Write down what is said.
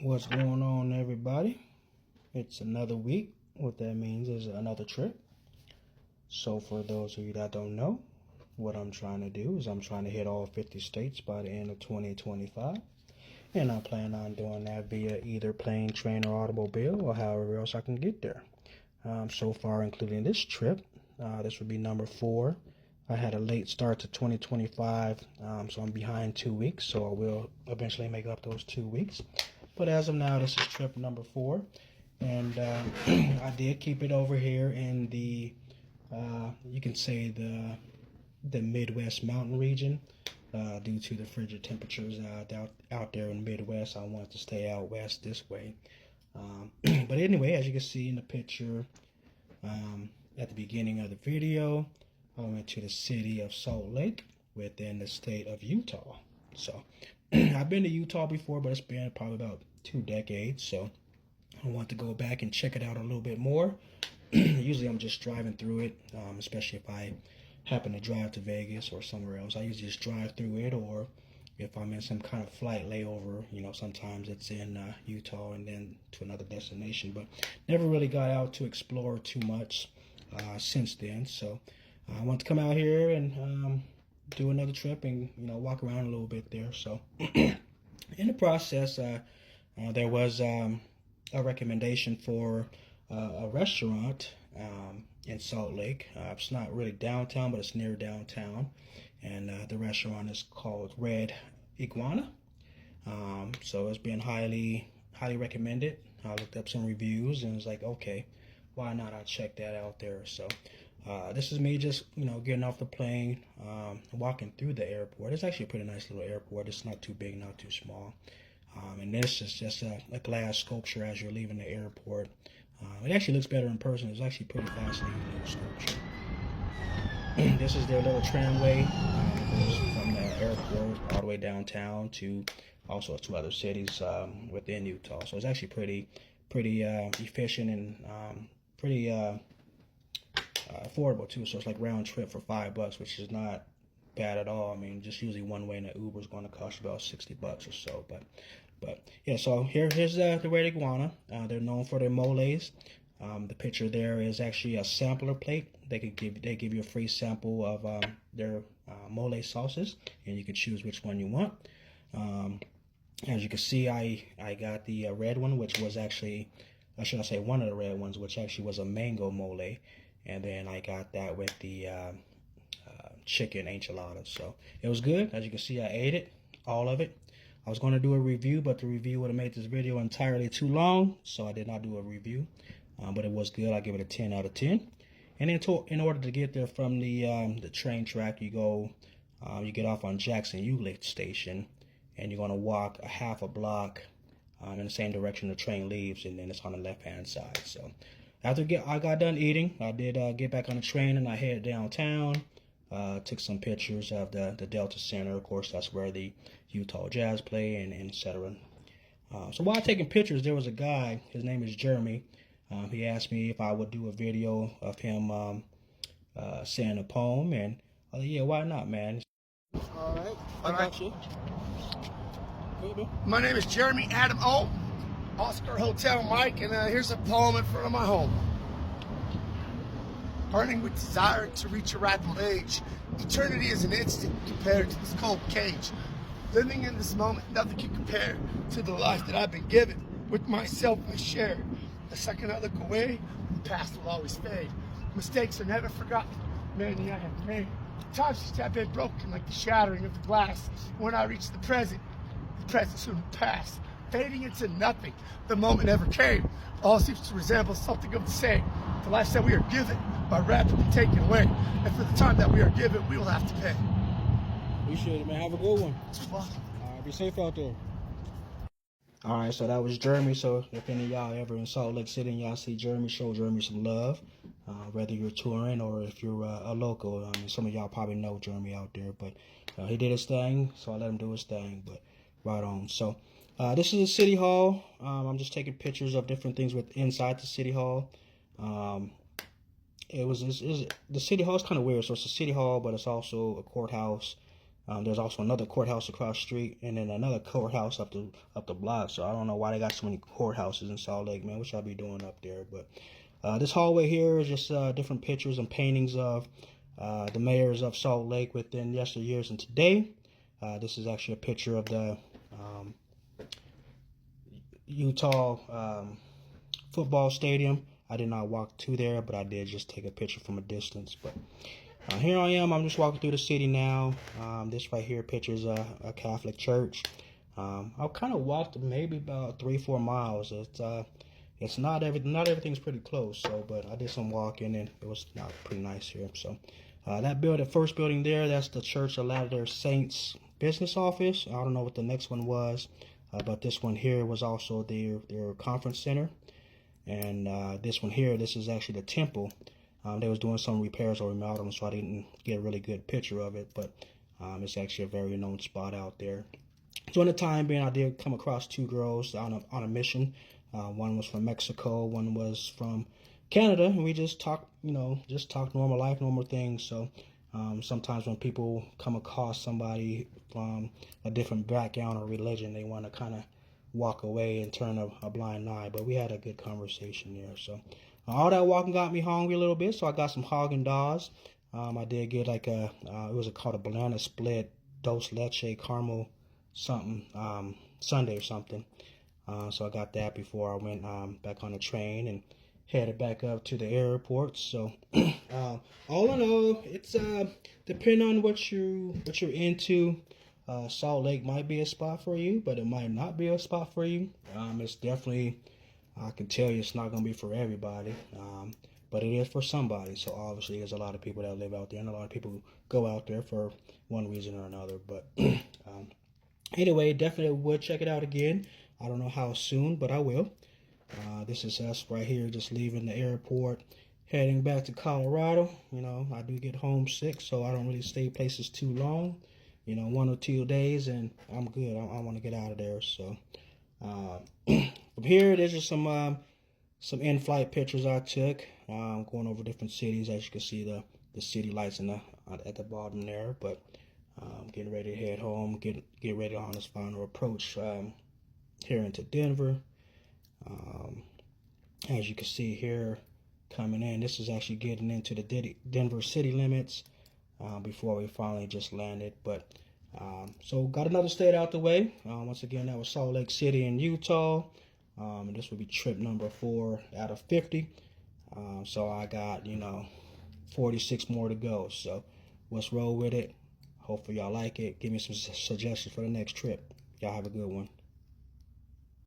What's going on, everybody? It's another week. What that means is another trip. So for those of you that don't know, what I'm trying to do is I'm trying to hit all 50 states by the end of 2025. And I plan on doing that via either plane, train, or automobile, or however else I can get there. So far, including this trip, this would be number 4. I had a late start to 2025, so I'm behind 2 weeks, so I will eventually make up those 2 weeks. But as of now, this is trip number 4, and I did keep it over here in the, you can say the Midwest mountain region. Due to the frigid temperatures out there in the Midwest, I wanted to stay out west this way. But anyway, as you can see in the picture at the beginning of the video, I went to the city of Salt Lake within the state of Utah. So I've been to Utah before, but it's been probably about 2 decades. So I want to go back and check it out a little bit more. Usually I'm just driving through it, especially if I happen to drive to Vegas or somewhere else. I usually just drive through it, or if I'm in some kind of flight layover, sometimes it's in Utah and then to another destination, but never really got out to explore too much since then. So I want to come out here and do another trip and, walk around a little bit there. So in the process, there was a recommendation for a restaurant in Salt Lake. It's not really downtown, but it's near downtown. And the restaurant is called Red Iguana. So it's been highly recommended. I looked up some reviews and was like, okay, why not? I'll check that out there. So this is me just, getting off the plane, walking through the airport. It's actually a pretty nice little airport. It's not too big, not too small. And this is just a glass sculpture as you're leaving the airport. It actually looks better in person. It's actually pretty fascinating little sculpture. This is their little tramway. Goes from the airport all the way downtown to also to other cities within Utah. So it's actually pretty efficient and pretty affordable too. So it's like round trip for $5, which is not bad at all. I mean, just usually one way in an Uber is going to cost about $60 or so. But yeah, so here's the Red Iguana. They're known for their moles. The picture there is actually a sampler plate. They give you a free sample of their mole sauces, and you can choose which one you want. As you can see, I got the red one, which was actually, should I say, one of the red ones, which actually was a mango mole, and then I got that with the chicken enchiladas. So it was good. As you can see, I ate it, all of it. I was going to do a review, but the review would have made this video entirely too long, so I did not do a review. But it was good. I give it a 10 out of 10. And in order to get there from the train track, you get off on Jackson Euclid Station, and you're going to walk a half a block in the same direction the train leaves, and then it's on the left-hand side. So after I got done eating, I did get back on the train, and I headed downtown. Took some pictures of the Delta Center. Of course, that's where the Utah Jazz play, and etc. So while taking pictures, there was a guy. His name is Jeremy. He asked me if I would do a video of him saying a poem, and I was like, yeah, why not, man? All right. I got you. My name is Jeremy Adam O. Oscar Hotel Mike, and here's a poem in front of my home. Burning with desire to reach a ripe old age. Eternity is an instant compared to this cold cage. Living in this moment, nothing can compare to the life that I've been given. With myself I share. The second I look away, the past will always fade. Mistakes are never forgotten. Many I have made. Times just have been broken like the shattering of the glass. When I reach the present soon will pass. Fading into nothing, the moment never came. All seems to resemble something of the same. The life that we are given are rapidly taken away. And for the time that we are given, we will have to pay. Appreciate it, man. Have a good one. It's fun. Be safe out there. All right, so that was Jeremy. So if any of y'all ever in Salt Lake City and y'all see Jeremy, show Jeremy some love. Whether you're touring or if you're a local. I mean, some of y'all probably know Jeremy out there, but he did his thing, so I let him do his thing. But right on. So this is the City Hall. I'm just taking pictures of different things inside the City Hall. The City Hall is kind of weird. So it's a City Hall, but it's also a courthouse. There's also another courthouse across the street, and then another courthouse up the block. So I don't know why they got so many courthouses in Salt Lake, man. What y'all be doing up there? But this hallway here is just different pictures and paintings of the mayors of Salt Lake within yesteryears and today. This is actually a picture of the Utah football stadium. I did not walk to there, but I did just take a picture from a distance. But here I am. I'm just walking through the city now. This right here pictures a Catholic church. I kind of walked maybe about 3-4 miles. It's not everything's pretty close. So, but I did some walking and it was not pretty nice here. So, that building, first building there, that's the Church of Latter-day Saints business office. I don't know what the next one was, but this one here was also their conference center. And this one here, this is actually the temple. They was doing some repairs or remodeling, so I didn't get a really good picture of it. But it's actually a very known spot out there. So in the time being, I did come across 2 girls on a mission. One was from Mexico, one was from Canada, and we just talked, normal life, normal things. So sometimes when people come across somebody from a different background or religion, they want to kind of walk away and turn a blind eye. But we had a good conversation there. So all that walking got me hungry a little bit, so I got some Haagen-Dazs. I did get like it was called a banana split dose leche caramel something sundae or something. So I got that before I went back on the train and headed back up to the airport. So all in all, it's depending on what you're into. Salt Lake might be a spot for you, but it might not be a spot for you. It's definitely, I can tell you, it's not going to be for everybody, but it is for somebody. So obviously, there's a lot of people that live out there, and a lot of people who go out there for one reason or another. But anyway, definitely would check it out again. I don't know how soon, but I will. This is us right here, just leaving the airport, heading back to Colorado. I do get homesick, so I don't really stay places too long. 1 or 2 days, and I'm good. I want to get out of there. So from here, there's just some in-flight pictures I took. Going over different cities. As you can see, the city lights at the bottom there. But getting ready to head home. Get ready on this final approach here into Denver. As you can see here, coming in, this is actually getting into the Denver city limits. Before we finally just landed. But so got another state out the way. Once again, that was Salt Lake City in Utah. And this will be trip number 4 out of 50. So I got 46 more to go. So let's roll with it. Hopefully y'all like it. Give me some suggestions for the next trip. Y'all have a good one.